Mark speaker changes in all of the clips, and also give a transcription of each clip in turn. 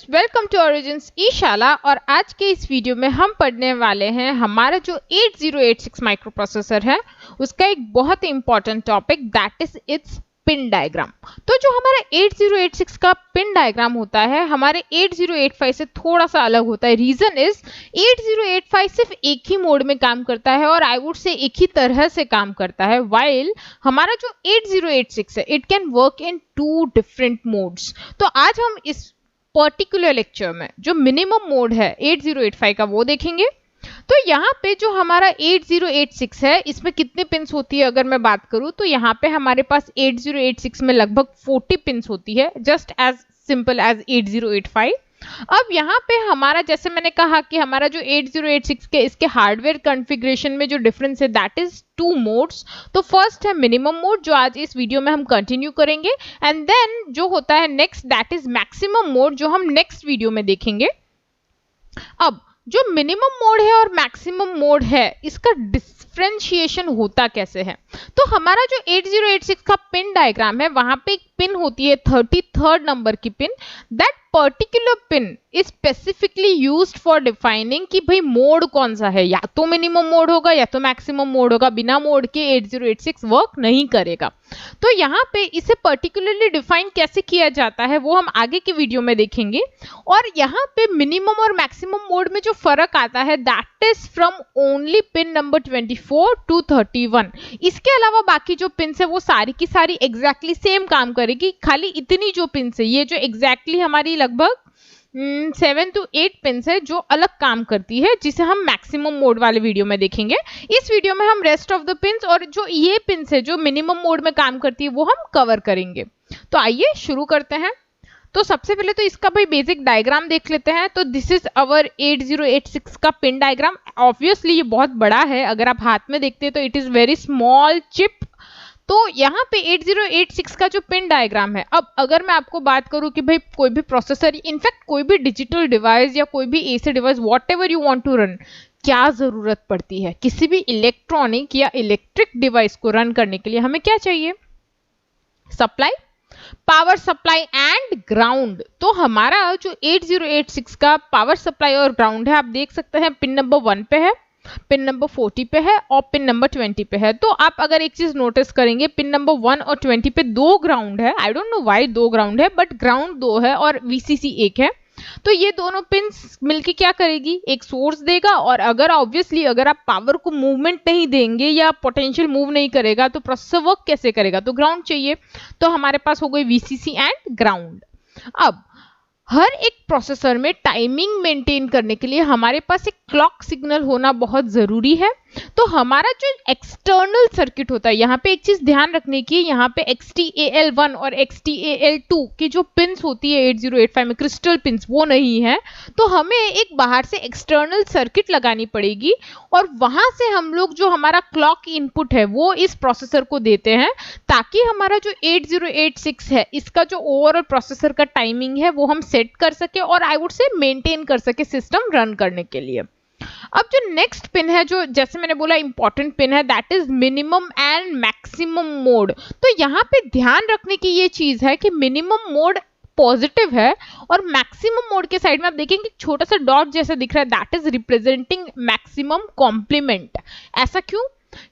Speaker 1: Welcome to origins ई शाला। और आज के इस वीडियो में हम पढ़ने वाले हैं हमारा जो 8086 माइक्रो प्रोसेसर है उसका एक बहुत ही important topic, that is its pin diagram. तो जो हमारा 8086 का पिन डायग्राम होता है हमारे 8085 से थोड़ा सा अलग होता है। रीजन इज 8085 सिर्फ एक ही मोड में काम करता है और आई वुड से एक ही तरह से काम करता है, वाइल हमारा जो 8086 है it can work in 2 different modes. तो आज हम इस पर्टिकुलर लेक्चर में जो मिनिमम मोड है 8085 का वो देखेंगे। तो यहाँ पे जो हमारा 8086 है इसमें कितने पिन्स होती है अगर मैं बात करूँ तो यहाँ पे हमारे पास 8086 में लगभग 40 पिन्स होती है, जस्ट एज सिंपल एज 8085। अब यहाँ पे हमारा जैसे मैंने कहा कि हमारा जो 8086 के इसके हार्डवेयर कॉन्फ़िगरेशन में जो डिफरेंस है दैट इज 2 मोड्स। तो फर्स्ट है मिनिमम मोड जो आज इस वीडियो में हम कंटिन्यू करेंगे, एंड देन जो होता है next that is maximum mode जो हम नेक्स्ट वीडियो में देखेंगे। अब जो मिनिमम मोड है और मैक्सिमम मोड है इसका डिफरेंशिएशन होता कैसे है। तो हमारा जो 8086 का पिन डायग्राम है वहां पे एक पिन होती है 33rd नंबर की pin. That particular pin is specifically used for defining कि भाई मोड कौन सा है, या तो मिनिमम मोड होगा या तो मैक्सिमम मोड होगा। बिना मोड के 8086 वर्क नहीं करेगा। तो यहाँ पे इसे पर्टिकुलरली डिफाइन कैसे किया जाता है वो हम आगे की वीडियो में देखेंगे। और यहाँ पे मिनिमम और मैक्सिमम मोड में जो फर्क आता है that is from only pin number 24 to 31। इसके अलावा बाकी जो पिन है वो सारी की सारी एग्जैक्टली सेम काम करेगी, खाली इतनी जो पिन है ये जो एग्जैक्टली हमारी लगभग 7 to 8 पिन्स है जो अलग काम करती है, जिसे हम मैक्सिमम मोड वाले वीडियो में देखेंगे। इस वीडियो में हम रेस्ट ऑफ द पिन्स और जो ये पिन्स है जो मिनिमम मोड में काम करती है वो हम कवर करेंगे। तो आइए शुरू करते हैं। तो सबसे पहले तो इसका भाई बेसिक डायग्राम देख लेते हैं। तो दिस इज अवर 8086 का पिन डायग्राम। ऑब्वियसली ये बहुत बड़ा है, अगर आप हाथ में देखते हैं तो it is very small chip. तो यहाँ पे 8086 का जो पिन डायग्राम है, अब अगर मैं आपको बात करूँ कि भाई कोई भी प्रोसेसर, इनफैक्ट कोई भी डिजिटल डिवाइस या कोई भी एसी device whatever you want to run, क्या जरूरत पड़ती है किसी भी इलेक्ट्रॉनिक या इलेक्ट्रिक डिवाइस को रन करने के लिए हमें क्या चाहिए? Supply, power supply and ground. तो हमारा जो 8086 का पावर सप्लाई और ग्राउंड है आप देख सकते हैं पिन नंबर 1 पे है, पिन नंबर 40 पे है और पिन नंबर 20 पे है। तो आप अगर एक चीज नोटिस करेंगे पिन नंबर 1 और 20 पे 2 ग्राउंड है। I don't know why 2 ground है, बट ग्राउंड 2 है और वीसीसी 1 है। तो ये दोनों पिन्स मिलके क्या करेगी, एक सोर्स देगा। और अगर ऑब्वियसली अगर आप पावर को मूवमेंट नहीं देंगे या पोटेंशियल मूव नहीं करेगा तो प्रोसेसर वर्क कैसे करेगा, तो ग्राउंड चाहिए। तो हमारे पास हो गई वीसीसी एंड ग्राउंड। अब हर एक प्रोसेसर में टाइमिंग मेंटेन करने के लिए हमारे पास एक क्लॉक सिग्नल होना बहुत जरूरी है। तो हमारा जो एक्सटर्नल सर्किट होता है, यहाँ पे एक चीज ध्यान रखने की, यहाँ पे XTAL1 और XTAL2 की जो पिन्स होती है 8085 में क्रिस्टल पिन्स वो नहीं है। तो हमें एक बाहर से एक्सटर्नल सर्किट लगानी पड़ेगी और वहां से हम लोग जो हमारा क्लॉक इनपुट है वो इस प्रोसेसर को देते हैं, ताकि हमारा जो 8086 है इसका जो ओवरऑल प्रोसेसर का टाइमिंग है वो हम सेट कर सके और आई वुड से मेंटेन कर सके सिस्टम रन करने के लिए। अब जो नेक्स्ट पिन है जो जैसे मैंने बोला इंपॉर्टेंट पिन है that is minimum and maximum mode. तो यहाँ पे ध्यान रखने की ये चीज है कि मिनिमम मोड पॉजिटिव है और मैक्सिमम मोड के साइड में आप देखेंगे छोटा सा डॉट जैसा दिख रहा है, that is representing maximum complement. ऐसा क्यों?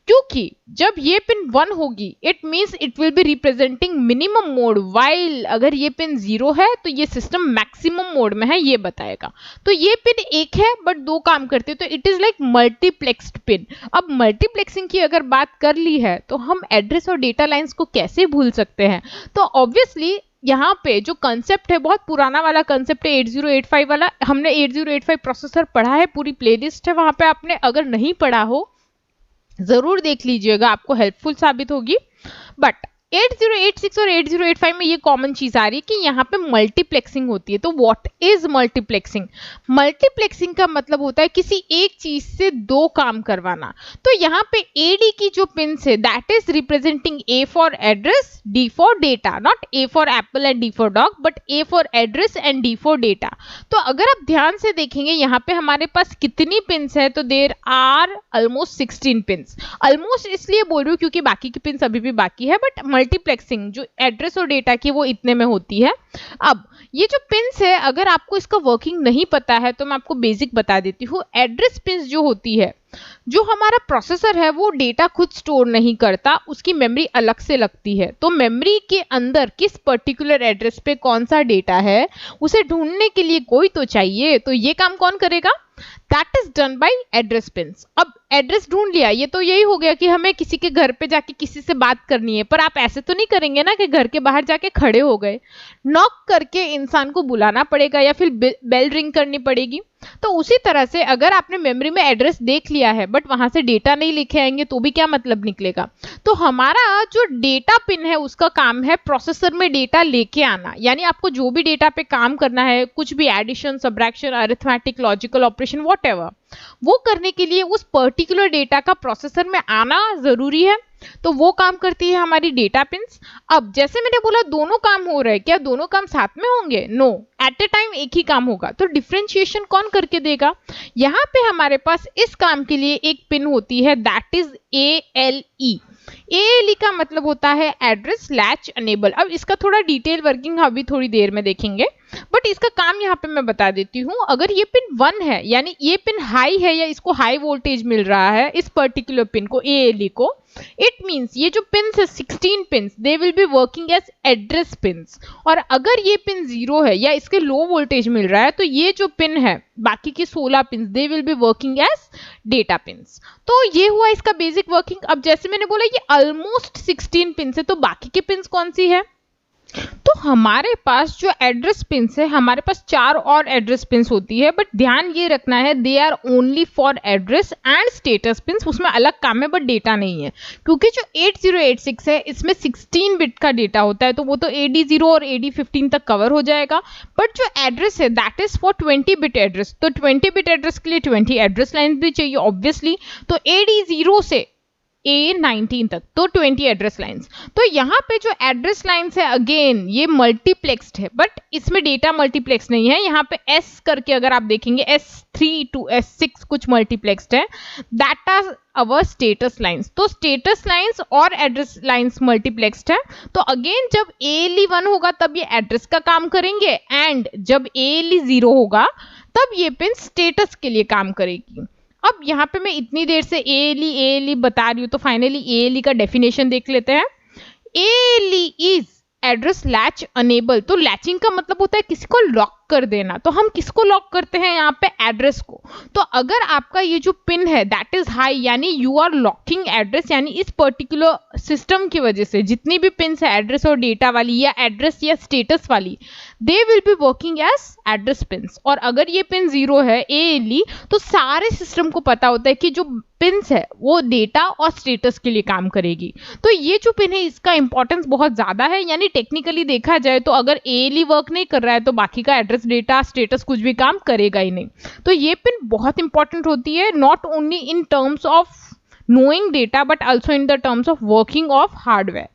Speaker 1: क्योंकि जब ये पिन 1 होगी it means it will be representing minimum mode, while अगर ये पिन 0 है तो ये सिस्टम मैक्सिमम मोड में है, ये बताएगा। तो ये पिन 1 है बट 2 काम करते हैं, तो it is like multiplexed pin. अब मल्टीप्लेक्सिंग की अगर बात कर ली है तो हम एड्रेस और डेटा लाइंस को कैसे भूल सकते हैं। तो ऑब्वियसली यहाँ पे जो कंसेप्ट है बहुत पुराना वाला कंसेप्ट है 8085 वाला। हमने 8085 प्रोसेसर पढ़ा है, पूरी प्लेलिस्ट है वहां पे, आपने अगर नहीं पढ़ा हो जरूर देख लीजिएगा, आपको हेल्पफुल साबित होगी। बट 8086 और 8085 में ये कॉमन चीज आ रही है कि यहाँ पे मल्टीप्लेक्सिंग होती है। तो व्हाट इज मल्टीप्लेक्सिंग? मल्टीप्लेक्सिंग का मतलब होता है किसी एक चीज से 2 काम करवाना। तो यहाँ पे AD की जो पिन्स है that is representing A for address, D for data, not A for Apple and D for dog but A for address and D for data. तो अगर आप ध्यान से देखेंगे यहाँ पे हमारे पास कितनी पिन्स है, तो there are almost 16 pins. Almost इसलिए बोल रही हूँ क्योंकि बाकी की पिन्स अभी भी बाकी है, बट मल्टीप्लेक्सिंग जो एड्रेस और डेटा की वो इतने में होती है। अब ये जो पिन्स है, अगर आपको इसका वर्किंग नहीं पता है तो मैं आपको बेसिक बता देती हूँ। एड्रेस पिन्स जो होती है, जो हमारा प्रोसेसर है वो डेटा खुद स्टोर नहीं करता, उसकी मेमोरी अलग से लगती है। तो मेमोरी के अंदर किस पर्टिकुलर एड्रेस पे कौन सा डेटा है उसे ढूंढने के लिए कोई तो चाहिए। तो ये काम कौन करेगा? That is done by address pins. अब एड्रेस ढूंढ लिया, ये तो यही हो गया कि हमें किसी के घर पे जाके किसी से बात करनी है, पर आप ऐसे तो नहीं करेंगे ना कि घर के बाहर जाके खड़े हो गए। नॉक करके इंसान को बुलाना पड़ेगा या फिर बेल रिंग करनी पड़ेगी। तो उसी तरह से अगर आपने मेमोरी में एड्रेस देख लिया है बट वहां से डेटा नहीं लिखे आएंगे तो भी क्या मतलब निकलेगा। तो हमारा जो डेटा पिन है उसका काम है प्रोसेसर में डेटा लेके आना, यानी आपको जो भी डेटा पे काम करना है, कुछ भी addition, subtraction, arithmetic, logical operation, whatever, वो करने के लिए उस पर्टिकुलर डेटा का प्रोसेसर में आना जरूरी है। तो वो काम करती है हमारी डेटा पिन्स। अब जैसे मैंने बोला दोनों काम हो रहे हैं, क्या दोनों काम साथ में होंगे? नो, एट ए टाइम एक ही काम होगा। तो डिफरेंशिएशन कौन करके देगा? यहाँ पे हमारे पास इस काम के लिए एक पिन होती है, दैट इज ALE। ALE का मतलब होता है एड्रेस लैच अनेबल। अब इसका थोड़ा डिटेल वर्किंग अभी थोड़ी देर में देखेंगे, बट इसका काम यहाँ पे मैं बता देती हूँ। अगर ये पिन 1 है, यानी ये पिन हाई है या इसको हाई वोल्टेज मिल रहा है, इस पर्टिकुलर पिन को, ALE को, इट मीन्स ये जो पिन्स है 16 pins, they will be working as address pins. और अगर ये पिन 0 है या इसके लो वोल्टेज मिल रहा है तो ये जो पिन है बाकी की 16 pins, they will be working as data pins. तो ये हुआ इसका बेसिक वर्किंग। अब जैसे मैंने बोला ये ऑलमोस्ट 16 पिन्स है, तो बाकी की पिन्स कौन सी है? तो हमारे पास जो एड्रेस पिन्स है, हमारे पास 4 और एड्रेस पिन्स होती है, बट ध्यान ये रखना है they are only for address and status pins. उसमें अलग काम है बट डेटा नहीं है, क्योंकि जो 8086 है इसमें 16 बिट का डेटा होता है, तो वो तो AD0 और AD15 तक कवर हो जाएगा। बट जो एड्रेस है that is for 20 bit address. तो 20 बिट एड्रेस के लिए 20 एड्रेस लाइन भी चाहिए ऑब्वियसली। तो AD0 से A19 तक तो 20 एड्रेस लाइंस। तो यहाँ पे जो एड्रेस लाइंस है अगेन ये मल्टीप्लेक्स्ड है, बट इसमें डेटा मल्टीप्लेक्स नहीं है। यहाँ पे S करके अगर आप देखेंगे S3 to S6 कुछ मल्टीप्लेक्स्ड है, that are our status lines. तो स्टेटस लाइंस और एड्रेस लाइंस मल्टीप्लेक्स्ड है। तो अगेन जब ALE 1 होगा तब ये एड्रेस का काम करेंगे, एंड जब ALE 0 होगा तब ये पिन स्टेटस के लिए काम करेगी। अब यहाँ पे मैं इतनी देर से ALE बता रही हूँ, तो फाइनली ALE का डेफिनेशन देख लेते हैं। ALE is address latch enable. तो लैचिंग का मतलब होता है किसी को लॉक कर देना। तो हम किसको लॉक करते हैं यहाँ पे? एड्रेस को। तो अगर आपका ये जो पिन है दैट इज हाई, यानी यू आर लॉकिंग एड्रेस, यानी इस पर्टिकुलर सिस्टम की वजह से जितनी भी पिन्स है एड्रेस और डेटा वाली या एड्रेस या स्टेटस वाली, they will be working as address pins. और अगर ये पिन 0 है ALE, तो सारे सिस्टम को पता होता है कि जो पिन्स है वो डेटा और स्टेटस के लिए काम करेगी। तो ये जो पिन है इसका इंपॉर्टेंस बहुत ज्यादा है, यानी टेक्निकली देखा जाए तो अगर ALE वर्क नहीं कर रहा है तो बाकी का एड्रेस, डेटा, स्टेटस कुछ भी काम करेगा ही नहीं। तो ये पिन बहुत इंपॉर्टेंट होती है, not only in terms of knowing data but also in the terms of working of hardware.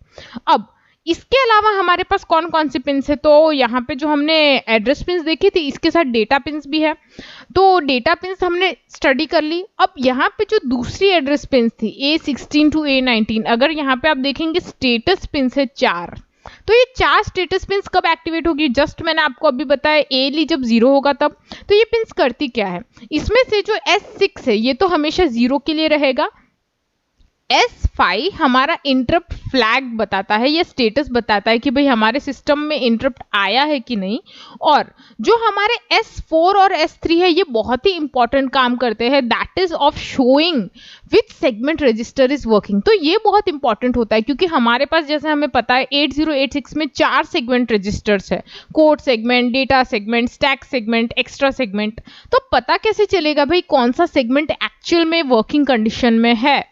Speaker 1: अब इसके अलावा हमारे पास कौन कौन सी पिन्स है? तो यहाँ पे जो हमने एड्रेस पिन्स देखी थी इसके साथ डेटा पिन्स भी है। तो डेटा पिन्स हमने स्टडी कर ली। अब यहाँ पे जो दूसरी एड्रेस पिन्स थी A16 to A19, अगर यहाँ पे आप देखेंगे स्टेटस पिन्स है 4। तो ये 4 स्टेटस पिन्स कब एक्टिवेट होगी? जस्ट मैंने आपको अभी बताया ALE जब 0 होगा तब। तो ये पिन्स करती क्या है? इसमें से जो S6 है ये तो हमेशा 0 के लिए रहेगा। S5 हमारा इंटरप्ट फ्लैग बताता है, ये स्टेटस बताता है कि भाई हमारे सिस्टम में इंटरप्ट आया है कि नहीं। और जो हमारे S4 और S3 है ये बहुत ही इंपॉर्टेंट काम करते हैं, that is of showing which segment register is working. तो ये बहुत इंपॉर्टेंट होता है क्योंकि हमारे पास जैसे हमें पता है 8086 में 4 सेगमेंट रजिस्टर्स है, code segment, data segment, stack segment, extra segment. तो पता कैसे चलेगा भाई कौन सा सेगमेंट एक्चुअल में वर्किंग कंडीशन में है?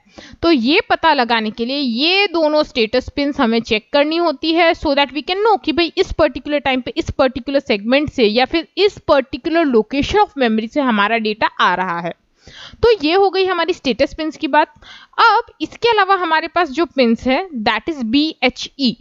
Speaker 1: तो ये पता लगाने के लिए ये दोनों स्टेटस पिन्स हमें चेक करनी होती है, so that we can know कि भाई इस पर्टिकुलर टाइम पे इस पर्टिकुलर सेगमेंट से या फिर इस पर्टिकुलर लोकेशन ऑफ मेमोरी से हमारा डेटा आ रहा है। तो ये हो गई हमारी स्टेटस पिन्स की बात। अब इसके अलावा हमारे पास जो पिन्स है दैट इज BHE।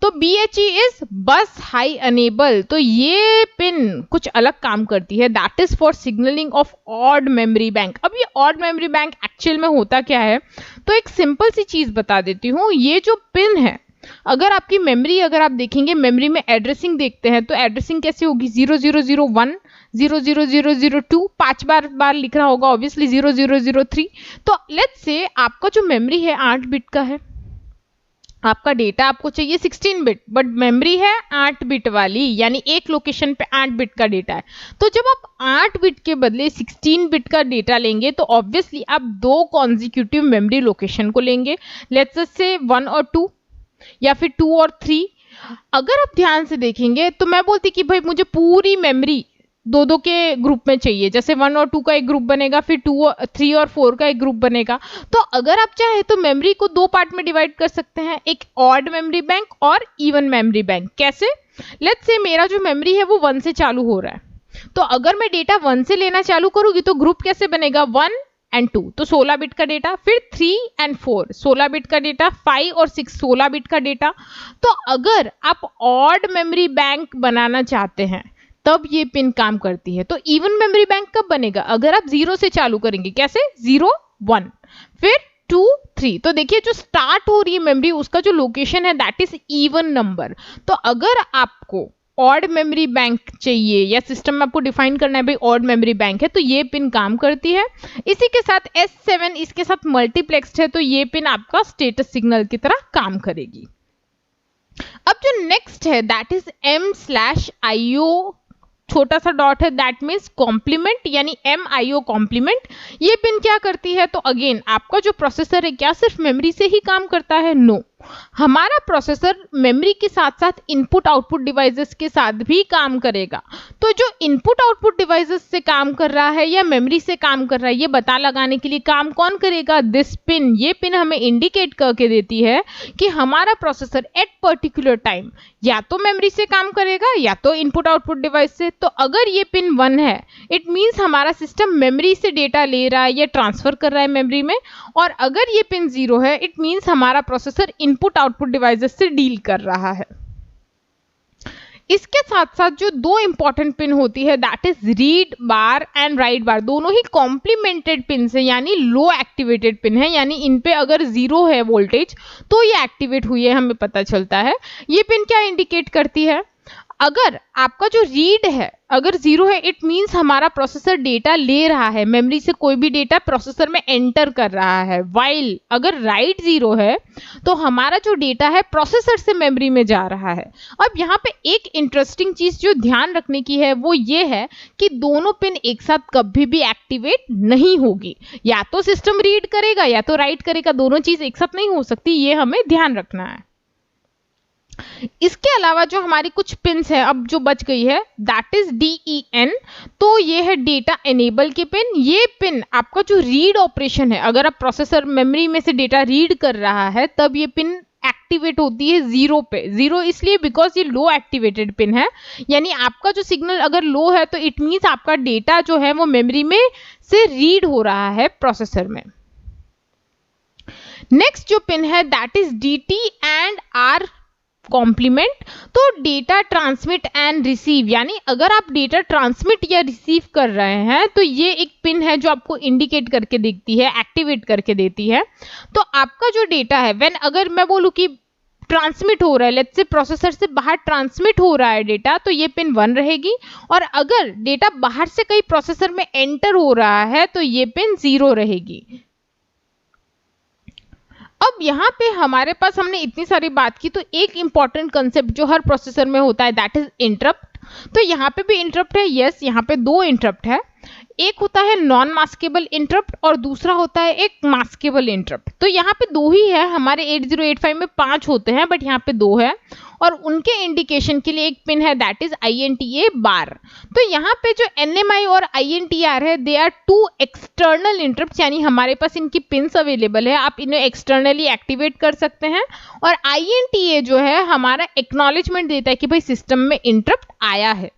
Speaker 1: तो BHE इज बस हाई अनेबल। तो ये पिन कुछ अलग काम करती है, that is for signalling of odd memory bank. अब ये ऑड मेमोरी बैंक एक्चुअल में होता क्या है? तो एक सिंपल सी चीज बता देती हूँ। ये जो पिन है अगर आपकी मेमोरी, अगर आप देखेंगे मेमोरी में एड्रेसिंग देखते हैं तो एड्रेसिंग कैसे होगी, 0001, 00002, 5 बार लिख रहा होगा ऑब्वियसली 0003। तो लेट्स से आपका जो मेमोरी है 8 बिट का है, आपका डेटा आपको चाहिए 16 बिट, बट मेमोरी है 8 बिट वाली, यानी एक लोकेशन पे 8 बिट का डेटा है। तो जब आप 8 बिट के बदले 16 बिट का डेटा लेंगे तो ऑब्वियसली आप 2 कॉन्जिक्यूटिव मेमोरी लोकेशन को लेंगे, लेट्स से 1 और 2 या फिर 2 और 3। अगर आप ध्यान से देखेंगे तो मैं बोलती कि भाई मुझे पूरी मेमोरी दो के ग्रुप में चाहिए, जैसे 1 और 2 का एक ग्रुप बनेगा, फिर 3 और 4 का एक ग्रुप बनेगा। तो अगर आप चाहे तो मेमोरी को 2 पार्ट में डिवाइड कर सकते हैं, एक ऑड मेमोरी बैंक और इवन मेमोरी बैंक। कैसे? लेट्स से मेरा जो मेमोरी है वो 1 से चालू हो रहा है, तो अगर मैं डेटा 1 से लेना चालू करूंगी तो ग्रुप कैसे बनेगा, 1 और 2, तो 16 बिट का डेटा, फिर 3 और 4 16 बिट का डेटा, 5 और 6 16 बिट का डेटा। तो अगर आप ऑड मेमोरी बैंक बनाना चाहते हैं तब ये पिन काम करती है। तो इवन मेमोरी बैंक कब बनेगा, अगर आप 0 से चालू करेंगे, कैसे, 0 1 फिर 2 3। तो देखिए जो स्टार्ट हो रही है मेमोरी उसका जो लोकेशन है दैट इज इवन नंबर। तो अगर आपको ऑड मेमोरी बैंक चाहिए या सिस्टम में आपको डिफाइन करना है भाई ऑड मेमोरी बैंक है, तो ये पिन काम करती है। इसी के साथ S7 इसके साथ मल्टीप्लेक्स्ड है, तो ये पिन आपका स्टेटस सिग्नल की तरह काम करेगी। अब जो नेक्स्ट है दैट इज M/IO, छोटा सा डॉट है, दैट मीन्स कॉम्प्लीमेंट, यानी MIO कॉम्प्लीमेंट। ये पिन क्या करती है, तो अगेन आपका जो प्रोसेसर है क्या सिर्फ मेमोरी से ही काम करता है, नो, हमारा प्रोसेसर मेमोरी के साथ साथ इनपुट आउटपुट डिवाइसेस के साथ भी काम करेगा। तो जो इनपुट आउटपुट डिवाइसेस से काम कर रहा है या मेमोरी से काम कर रहा है, ये पता लगाने के लिए काम कौन करेगा, दिस पिन। ये पिन हमें इंडिकेट करके देती है कि हमारा प्रोसेसर एट पर्टिकुलर टाइम या तो मेमोरी से काम करेगा या तो इनपुट आउटपुट डिवाइस से। तो अगर ये पिन 1 है इट मीन्स हमारा सिस्टम मेमोरी से डेटा ले रहा है या ट्रांसफर कर रहा है मेमोरी में, और अगर ये पिन 0 है इट मीन्स हमारा प्रोसेसर इनपुट आउटपुट डिवाइसेस से डील कर रहा है। इसके साथ साथ जो 2 इंपॉर्टेंट पिन होती है that is read bar and write bar, दोनों ही कॉम्प्लीमेंटेड पिन है, यानी लो एक्टिवेटेड पिन है, यानी इन पे अगर 0 है वोल्टेज तो ये एक्टिवेट हुई है, हमें पता चलता है। ये पिन क्या इंडिकेट करती है, अगर आपका जो रीड है अगर 0 है इट मीन्स हमारा प्रोसेसर डेटा ले रहा है, मेमोरी से कोई भी डेटा प्रोसेसर में एंटर कर रहा है, वाइल अगर राइट 0 है तो हमारा जो डेटा है प्रोसेसर से मेमोरी में जा रहा है। अब यहाँ पे एक इंटरेस्टिंग चीज जो ध्यान रखने की है वो ये है कि दोनों पिन एक साथ कभी भी एक्टिवेट नहीं होगी, या तो सिस्टम रीड करेगा या तो राइट करेगा, दोनों चीज एक साथ नहीं हो सकती, ये हमें ध्यान रखना है। इसके अलावा जो हमारी कुछ पिन्स है अब जो बच गई है दैट इज DEN, तो ये है डेटा एनेबल के पिन। ये पिन आपका जो रीड ऑपरेशन है, अगर आप प्रोसेसर मेमोरी में से डेटा रीड कर रहा है तब ये पिन एक्टिवेट होती है 0 पे। 0 इसलिए बिकॉज ये लो एक्टिवेटेड पिन है, यानी आपका जो सिग्नल अगर लो है तो इट मीन्स आपका डेटा जो है वो मेमोरी में से रीड हो रहा है प्रोसेसर में। नेक्स्ट जो पिन है that is DT and R complement, तो डेटा ट्रांसमिट एंड रिसीव, यानी अगर आप डेटा ट्रांसमिट या रिसीव कर रहे हैं तो ये एक पिन है जो आपको इंडिकेट करके देखती है, एक्टिवेट करके देती है। तो आपका जो डेटा है व्हेन अगर मैं बोलूं कि ट्रांसमिट हो रहा है, लेट्स से प्रोसेसर से बाहर ट्रांसमिट हो रहा है डेटा, तो ये पिन 1 रहेगी, और अगर डेटा बाहर से कहीं प्रोसेसर में एंटर हो रहा है तो ये पिन 0 रहेगी। अब यहाँ पे हमारे पास हमने इतनी सारी बात की, तो एक इंपॉर्टेंट कंसेप्ट जो हर प्रोसेसर में होता है दैट इज इंटरप्ट। तो यहाँ पे भी इंटरप्ट है, यस यहाँ पे 2 इंटरप्ट है, एक होता है नॉन मास्केबल इंटरप्ट और दूसरा होता है एक मास्केबल इंटरप्ट। तो यहाँ पे 2 ही है, हमारे 8085 में 5 होते हैं बट यहाँ पे 2 है, और उनके इंडिकेशन के लिए एक पिन है दैट इज INTA बार। तो यहाँ पे जो NMI और INTR है दे आर 2 एक्सटर्नल इंटरप्ट, यानी हमारे पास इनकी पिन्स अवेलेबल है, आप इन्हें एक्सटर्नली एक्टिवेट कर सकते हैं, और INTA जो है हमारा एक्नॉलेजमेंट देता है कि भाई सिस्टम में इंटरप्ट आया है।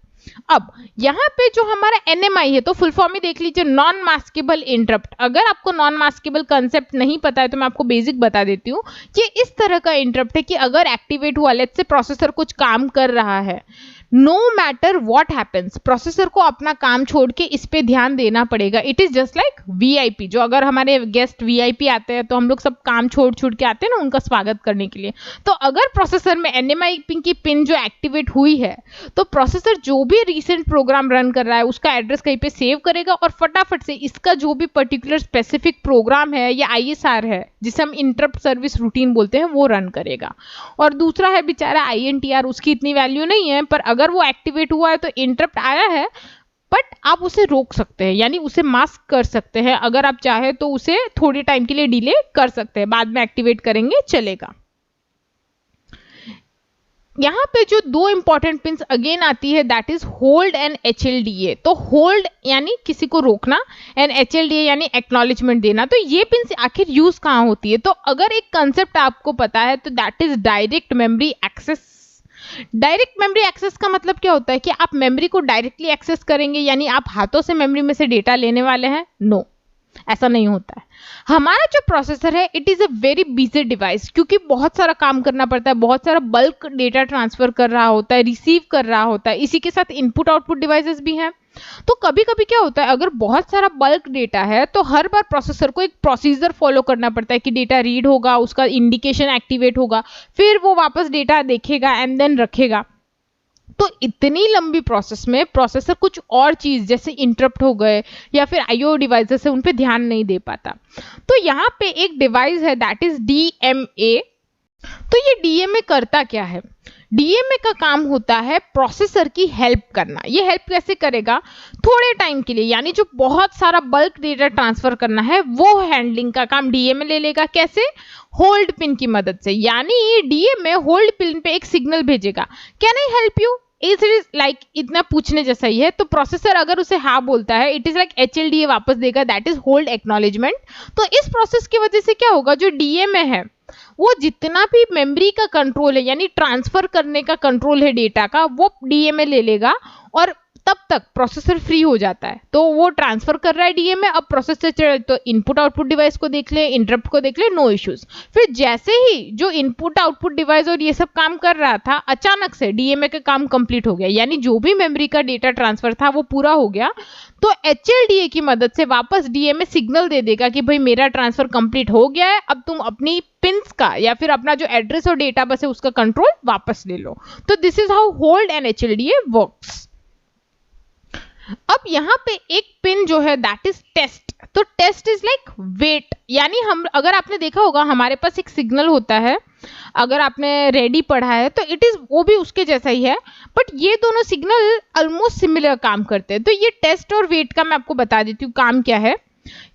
Speaker 1: अब यहाँ पे जो हमारा NMI है तो फुल फॉर्म ही देख लीजिए, नॉन मास्केबल इंटरप्ट। अगर आपको नॉन मास्केबल कंसेप्ट नहीं पता है तो मैं आपको बेसिक बता देती हूँ कि इस तरह का इंटरप्ट है कि अगर एक्टिवेट हुआ, लेट्स से प्रोसेसर कुछ काम कर रहा है, no matter what happens, processor को अपना काम छोड़ के इस पे ध्यान देना पड़ेगा। It is just like VIP, जो अगर हमारे गेस्ट वीआईपी आते हैं तो हम लोग सब काम छोड़ के आते हैं ना उनका स्वागत करने के लिए। तो अगर प्रोसेसर में एनएमआई की पिन जो एक्टिवेट हुई है तो प्रोसेसर जो भी रिसेंट प्रोग्राम रन कर रहा है उसका एड्रेस कहीं पे सेव करेगा और फटाफट से इसका जो भी पर्टिकुलर स्पेसिफिक प्रोग्राम है या आईएसआर है जिसे हम इंटरप्ट सर्विस रूटीन बोलते हैं वो रन करेगा। और दूसरा है बेचारा आईएनटीआर, उसकी इतनी वैल्यू नहीं है, पर अगर वो एक्टिवेट हुआ है तो इंटरप्ट आया है, बट आप उसे रोक सकते हैं, यानी उसे मास्क कर सकते हैं। अगर आप चाहे तो उसे थोड़े टाइम के लिए डिले कर सकते हैं, बाद में एक्टिवेट करेंगे चलेगा। यहाँ पे जो दो इंपॉर्टेंट पिन्स अगेन आती है that is hold and HLDA। तो होल्ड यानी किसी को रोकना एंड HLDA यानी एक्नॉलेजमेंट देना। तो ये पिन्स आखिर यूज कहाँ होती है? तो अगर एक कंसेप्ट आपको पता है तो that is direct memory access. Direct memory access का मतलब क्या होता है कि आप मेमोरी को डायरेक्टली एक्सेस करेंगे, यानी आप हाथों से मेमोरी में से डेटा लेने वाले हैं? नो, ऐसा नहीं होता है। हमारा जो प्रोसेसर है it is a very busy device, क्योंकि बहुत सारा काम करना पड़ता है, बहुत सारा बल्क डेटा ट्रांसफर कर रहा होता है, रिसीव कर रहा होता है, इसी के साथ इनपुट आउटपुट डिवाइसेस भी हैं। तो कभी कभी क्या होता है, अगर बहुत सारा बल्क डेटा है तो हर बार प्रोसेसर को एक प्रोसीजर फॉलो करना पड़ता है कि डेटा रीड होगा, उसका इंडिकेशन एक्टिवेट होगा, फिर वो वापस डेटा देखेगा एंड देन रखेगा। तो इतनी लंबी प्रोसेस में प्रोसेसर कुछ और चीज जैसे इंटरप्ट हो गए या फिर आईओ डिवाइसेस है उन पे ध्यान नहीं दे पाता। तो यहाँ पे एक डिवाइस है दैट इज DMA। तो ये DMA करता क्या है? DMA का काम होता है प्रोसेसर की हेल्प करना। ये हेल्प कैसे करेगा? थोड़े टाइम के लिए, यानी जो बहुत सारा बल्क डेटा ट्रांसफर करना है वो हैंडलिंग का काम DMA ले लेगा। कैसे? होल्ड पिन की मदद से। यानी DMA होल्ड पिन पे एक सिग्नल भेजेगा, can I help you? It is like इतना पूछने जैसा ही है। तो प्रोसेसर अगर उसे हाँ बोलता है इट इज लाइक HLDA वापस देगा, दैट इज होल्ड एक्नॉलेजमेंट। तो इस प्रोसेस की वजह से क्या होगा, जो DMA है वो जितना भी मेमोरी का कंट्रोल है यानी ट्रांसफर करने का कंट्रोल है डेटा का, वो DMA ले लेगा और तब तक प्रोसेसर फ्री हो जाता है। तो वो ट्रांसफर कर रहा है DMA, अब प्रोसेसर तो इनपुट आउटपुट डिवाइस को देख ले, इंटरप्ट को देख ले, नो इश्यूज। फिर जैसे ही जो इनपुट आउटपुट डिवाइस और ये सब काम कर रहा था, अचानक से DMA का काम कंप्लीट हो गया, यानी जो भी मेमोरी का डेटा ट्रांसफर था वो पूरा हो गया। तो HLDA की मदद से वापस DMA सिग्नल दे देगा कि भाई मेरा ट्रांसफर कंप्लीट हो गया है, अब तुम अपनी पिंस का या फिर अपना जो एड्रेस और डेटा बस है उसका कंट्रोल वापस ले लो। तो this is how hold and HLDA works. अब यहाँ पे एक पिन जो है दैट इज टेस्ट। तो टेस्ट इज लाइक वेट, यानी हम अगर आपने देखा होगा हमारे पास एक सिग्नल होता है, अगर आपने रेडी पढ़ा है तो इट इज वो भी उसके जैसा ही है, बट ये दोनों सिग्नल ऑलमोस्ट सिमिलर काम करते हैं। तो ये टेस्ट और वेट का मैं आपको बता देती हूँ काम क्या है।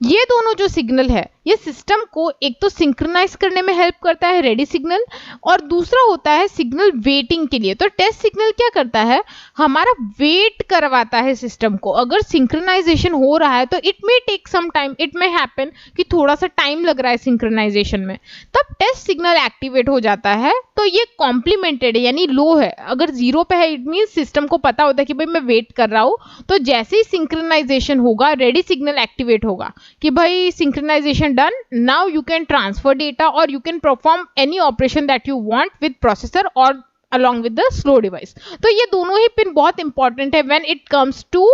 Speaker 1: ये दोनों जो सिग्नल है ये सिस्टम को एक तो सिंक्रोनाइज करने में हेल्प करता है, रेडी सिग्नल, और दूसरा होता है सिग्नल वेटिंग के लिए। तो टेस्ट सिग्नल क्या करता है, हमारा वेट करवाता है सिस्टम को। अगर सिंक्रोनाइजेशन हो रहा है तो it may take some time, it may happen कि थोड़ा सा टाइम लग रहा है सिंक्रोनाइजेशन में, तब टेस्ट सिग्नल एक्टिवेट हो जाता है। तो ये कॉम्प्लीमेंटेड है यानी लो है, अगर 0 पे है इट मीन सिस्टम को पता होता है कि भाई मैं वेट कर रहा हूं। तो जैसे ही सिंक्रोनाइजेशन होगा रेडी सिग्नल एक्टिवेट होगा कि भाई synchronization done, now you can transfer data or you can perform any operation that you want with processor or along with the slow device। तो ये दोनों ही पिन बहुत इंपॉर्टेंट है when it comes to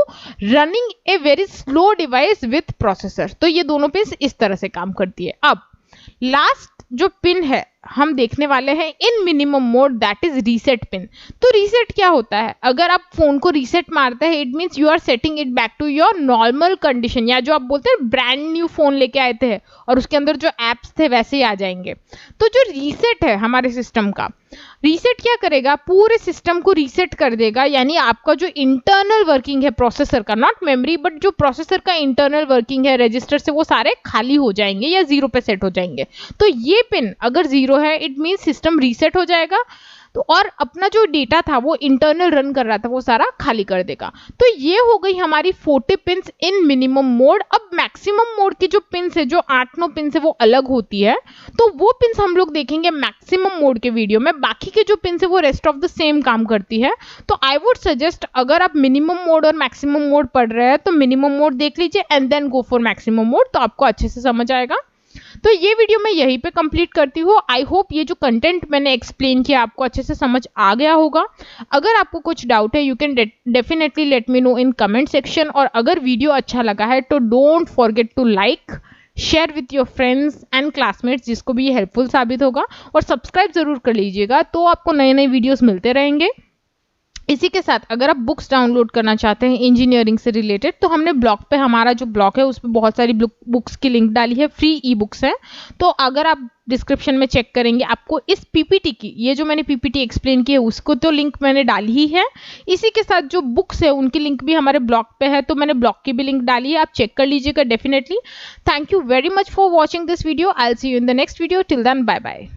Speaker 1: running a very slow device with processor। तो ये दोनों pin इस तरह से काम करती है। अब लास्ट जो पिन है हम देखने वाले हैं इन minimum mode that is reset pin. तो रीसेट क्या होता है, अगर आप फोन को रीसेट मारते हैं it means you are setting it back to your normal condition, या जो आप बोलते हैं ब्रांड न्यू फोन लेके आए थे और उसके अंदर जो एप्स थे वैसे ही आ जाएंगे। तो जो रीसेट है हमारे सिस्टम का, रीसेट क्या करेगा, पूरे सिस्टम को रीसेट कर देगा, यानी आपका जो इंटरनल वर्किंग है प्रोसेसर का, नॉट मेमोरी बट जो प्रोसेसर का इंटरनल वर्किंग है रजिस्टर से, वो सारे खाली हो जाएंगे या 0 पे सेट हो जाएंगे। तो ये पिन अगर 0 है इट मीन सिस्टम रीसेट हो जाएगा, तो और अपना जो डेटा था वो इंटरनल रन कर रहा था वो सारा खाली कर देगा। तो ये हो गई हमारी 40 पिन्स इन मिनिमम मोड। अब मैक्सिमम मोड की जो पिन्स है, जो 8-9 पिन्स है वो अलग होती है, तो वो पिन्स हम लोग देखेंगे मैक्सिमम मोड के वीडियो में। बाकी के जो पिन्स है वो रेस्ट ऑफ द सेम काम करती है। तो आई वुड सजेस्ट अगर आप मिनिमम मोड और मैक्सिमम मोड पढ़ रहे हैं तो मिनिमम मोड देख लीजिए and then go for maximum mode, तो आपको अच्छे से समझ आएगा। तो ये वीडियो मैं यहीं पे कंप्लीट करती हूँ। आई होप ये जो कंटेंट मैंने एक्सप्लेन किया आपको अच्छे से समझ आ गया होगा। अगर आपको कुछ डाउट है you can definitely let me know in comment section. और अगर वीडियो अच्छा लगा है तो don't forget to like, share with your friends and classmates जिसको भी ये हेल्पफुल साबित होगा, और सब्सक्राइब जरूर कर लीजिएगा तो आपको नए नए वीडियोस मिलते रहेंगे। इसी के साथ अगर आप बुक्स डाउनलोड करना चाहते हैं इंजीनियरिंग से रिलेटेड, तो हमने ब्लॉग पे, हमारा जो ब्लॉग है उस पर बहुत सारी बुक्स की लिंक डाली है, फ्री ई बुक्स हैं। तो अगर आप डिस्क्रिप्शन में चेक करेंगे आपको इस पीपीटी की, ये जो मैंने पीपीटी एक्सप्लेन की है उसको तो लिंक मैंने डाली ही है। इसी के साथ जो बुक्स है उनकी लिंक भी हमारे ब्लॉग पे है, तो मैंने ब्लॉग की भी लिंक डाली है, आप चेक कर लीजिएगा definitely. Thank you very much for watching this video. I will see you in the next video. Till then bye bye.